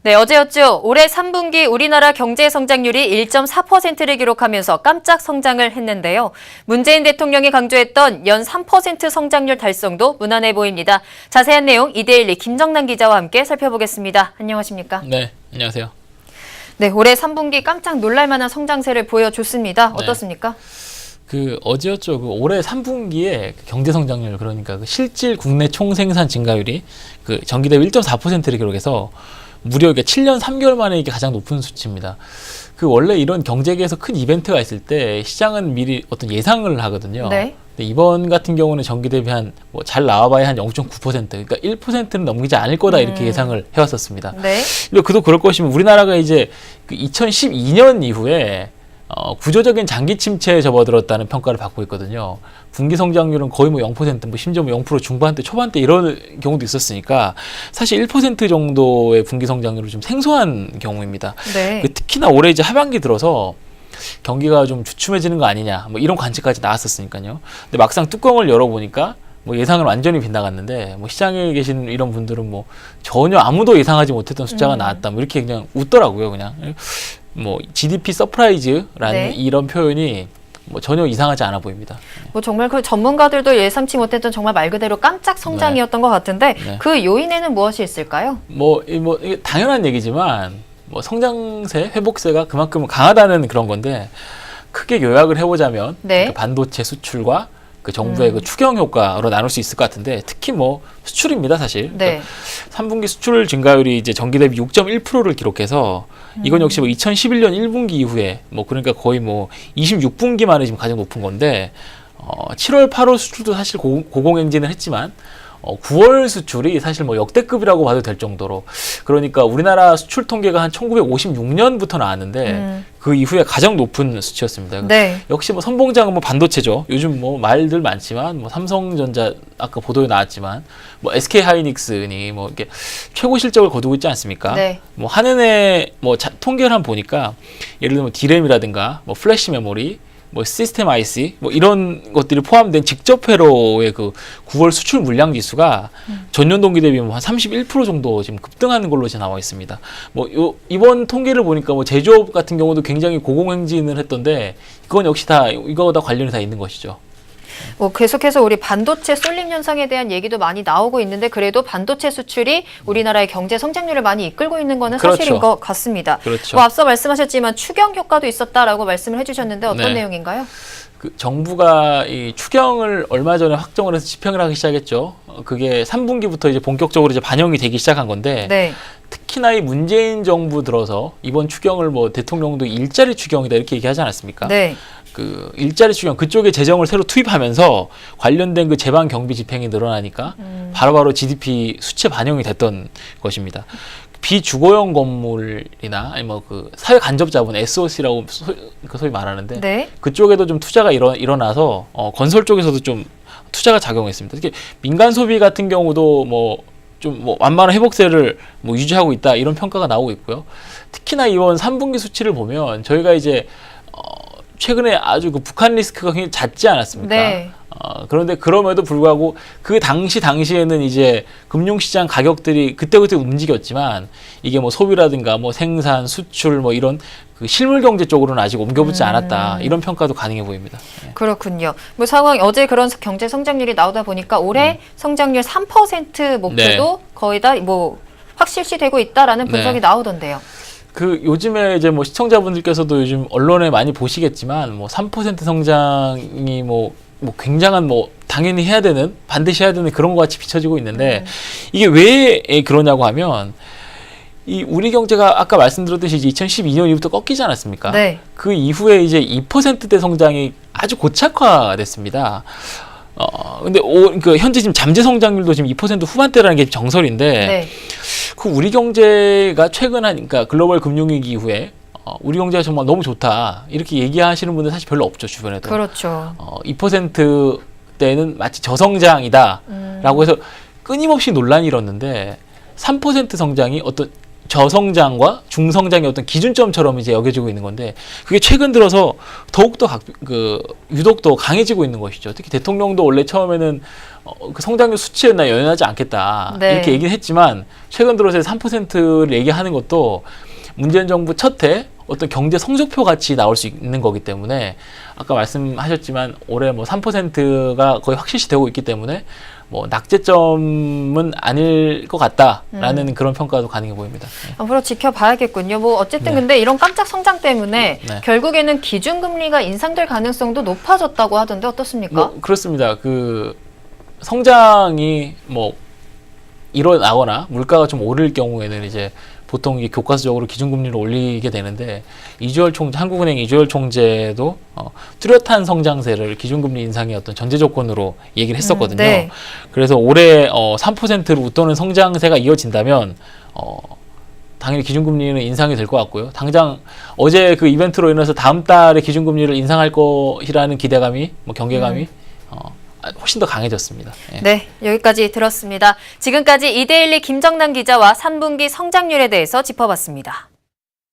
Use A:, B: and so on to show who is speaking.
A: 네, 어제였죠. 올해 3분기 우리나라 경제 성장률이 1.4%를 기록하면서 깜짝 성장을 했는데요. 문재인 대통령이 강조했던 연 3% 성장률 달성도 무난해 보입니다. 자세한 내용 이데일리 김정남 기자와 함께 살펴보겠습니다. 안녕하십니까?
B: 네, 안녕하세요.
A: 네, 올해 3분기 깜짝 놀랄만한 성장세를 보여줬습니다. 어떻습니까?
B: 어제였죠. 올해 3분기에 경제 성장률, 그러니까 실질 국내 총생산 증가율이 전기 대비 1.4%를 기록해서 무려 이게 7년 3개월 만에 이게 가장 높은 수치입니다. 원래 이런 경제계에서 큰 이벤트가 있을 때 시장은 미리 어떤 예상을 하거든요.
A: 네.
B: 근데 이번 같은 경우는 전기 대비 잘 나와봐야 한 0.9%, 그러니까 1%는 넘기지 않을 거다 이렇게 예상을 해왔었습니다.
A: 네.
B: 그도 그럴 것이면 우리나라가 이제 2012년 이후에 구조적인 장기 침체에 접어들었다는 평가를 받고 있거든요. 분기 성장률은 거의 0%, 심지어 0% 중반대, 초반대 이런 경우도 있었으니까 사실 1% 정도의 분기 성장률은 좀 생소한 경우입니다.
A: 네.
B: 특히나 올해 이제 하반기 들어서 경기가 좀 주춤해지는 거 아니냐, 이런 관측까지 나왔었으니까요. 근데 막상 뚜껑을 열어보니까 예상을 완전히 빗나갔는데 시장에 계신 이런 분들은 전혀 아무도 예상하지 못했던 숫자가 나왔다, 이렇게 그냥 웃더라고요. 그냥 GDP 서프라이즈라는 이런 표현이 전혀 이상하지 않아 보입니다.
A: 정말 전문가들도 예상치 못했던 정말 말 그대로 깜짝 성장이었던 것 같은데 그 요인에는 무엇이 있을까요?
B: 이게 당연한 얘기지만 성장세, 회복세가 그만큼 강하다는 그런 건데 크게 요약을 해보자면 반도체 수출과 정부의 추경 효과로 나눌 수 있을 것 같은데 특히 수출입니다, 사실.
A: 네.
B: 3분기 수출 증가율이 이제 전기 대비 6.1%를 기록해서 이건 역시 2011년 1분기 이후에 그러니까 거의 26분기 만에 지금 가장 높은 건데 7월, 8월 수출도 사실 고공행진을 했지만 9월 수출이 사실 역대급이라고 봐도 될 정도로, 그러니까 우리나라 수출 통계가 한 1956년부터 나왔는데 그 이후에 가장 높은 수치였습니다.
A: 네.
B: 역시 선봉장은 반도체죠. 요즘 말들 많지만 삼성전자 아까 보도에 나왔지만 SK 하이닉스니 이렇게 최고 실적을 거두고 있지 않습니까?
A: 네.
B: 한해내 통계를 한번 보니까 예를 들면 D램이라든가 플래시 메모리, 시스템 IC 이런 것들이 포함된 직접 회로의 9월 수출 물량 지수가 전년 동기 대비 한 31% 정도 지금 급등하는 걸로 나와 있습니다. 이번 통계를 보니까 제조업 같은 경우도 굉장히 고공행진을 했던데 이건 역시 이거와 관련이 다 있는 것이죠.
A: 계속해서 우리 반도체 쏠림 현상에 대한 얘기도 많이 나오고 있는데 그래도 반도체 수출이 우리나라의 경제 성장률을 많이 이끌고 있는 거는 사실인 것 같습니다.
B: 그렇죠.
A: 앞서 말씀하셨지만 추경 효과도 있었다라고 말씀을 해주셨는데 어떤 내용인가요?
B: 정부가 이 추경을 얼마 전에 확정을 해서 집행을 하기 시작했죠. 그게 3분기부터 이제 본격적으로 이제 반영이 되기 시작한 건데 특히나 이 문재인 정부 들어서 이번 추경을 대통령도 일자리 추경이다 이렇게 얘기하지 않았습니까?
A: 네.
B: 일자리 추경 그쪽에 재정을 새로 투입하면서 관련된 재반 경비 집행이 늘어나니까 바로바로 GDP 수치에 반영이 됐던 것입니다. 비주거용 건물이나 아니면 사회 간접 자본 SOC라고 소위 말하는데 그쪽에도 좀 투자가 일어나서 건설 쪽에서도 좀 투자가 작용했습니다. 특히 민간 소비 같은 경우도 완만한 회복세를 유지하고 있다 이런 평가가 나오고 있고요. 특히나 이번 3분기 수치를 보면 저희가 이제 최근에 아주 북한 리스크가 굉장히 잦지 않았습니까?
A: 네.
B: 그런데 그럼에도 불구하고 당시에는 이제 금융시장 가격들이 그때그때 움직였지만 이게 소비라든가 생산, 수출 이런 실물 경제 쪽으로는 아직 옮겨붙지 않았다. 이런 평가도 가능해 보입니다.
A: 그렇군요. 어제 그런 경제 성장률이 나오다 보니까 올해 성장률 3% 목표도 거의 다 확실시되고 있다라는 분석이 나오던데요.
B: 요즘에 이제 시청자분들께서도 요즘 언론에 많이 보시겠지만 3% 성장이 굉장한 당연히 해야 되는, 반드시 해야 되는 그런 것 같이 비춰지고 있는데 이게 왜 그러냐고 하면 우리 경제가 아까 말씀드렸듯이 이제 2012년 이후부터 꺾이지 않았습니까?
A: 네.
B: 그 이후에 이제 2%대 성장이 아주 고착화됐습니다. 근데 현재 지금 잠재 성장률도 지금 2% 후반대라는 게 정설인데 우리 경제가 최근 그러니까 글로벌 금융위기 이후에 우리 경제가 정말 너무 좋다 이렇게 얘기하시는 분들 사실 별로 없죠, 주변에도.
A: 그렇죠.
B: 2%대는 마치 저성장이다 라고 해서 끊임없이 논란이 일었는데 3% 성장이 어떤 저성장과 중성장의 어떤 기준점처럼 이제 여겨지고 있는 건데 그게 최근 들어서 더욱더 유독 더 강해지고 있는 것이죠. 특히 대통령도 원래 처음에는 그 성장률 수치에 나 연연하지 않겠다
A: 네.
B: 이렇게 얘기는 했지만 최근 들어서 3%를 얘기하는 것도 문재인 정부 첫 해 어떤 경제 성적표 같이 나올 수 있는 거기 때문에 아까 말씀하셨지만 올해 뭐 3%가 거의 확실시되고 있기 때문에 뭐 낙제점은 아닐 것 같다라는 그런 평가도 가능해 보입니다. 네.
A: 앞으로 지켜봐야겠군요. 뭐 어쨌든
B: 네.
A: 근데 이런 깜짝 성장 때문에
B: 네.
A: 결국에는 기준금리가 인상될 가능성도 높아졌다고 하던데 어떻습니까?
B: 뭐 그렇습니다. 그 성장이 뭐 일어나거나 물가가 좀 오를 경우에는 이제 보통 이게 교과서적으로 기준금리를 올리게 되는데 한국은행 이주열 총재도 뚜렷한 성장세를 기준금리 인상의 어떤 전제 조건으로 얘기를 했었거든요.
A: 네.
B: 그래서 올해 3%로 웃도는 성장세가 이어진다면 당연히 기준금리는 인상이 될 것 같고요. 당장 어제 그 이벤트로 인해서 다음 달에 기준금리를 인상할 것이라는 기대감이 경계감이 훨씬 더 강해졌습니다. 예.
A: 네, 여기까지 들었습니다. 지금까지 이데일리 김정남 기자와 3분기 성장률에 대해서 짚어봤습니다.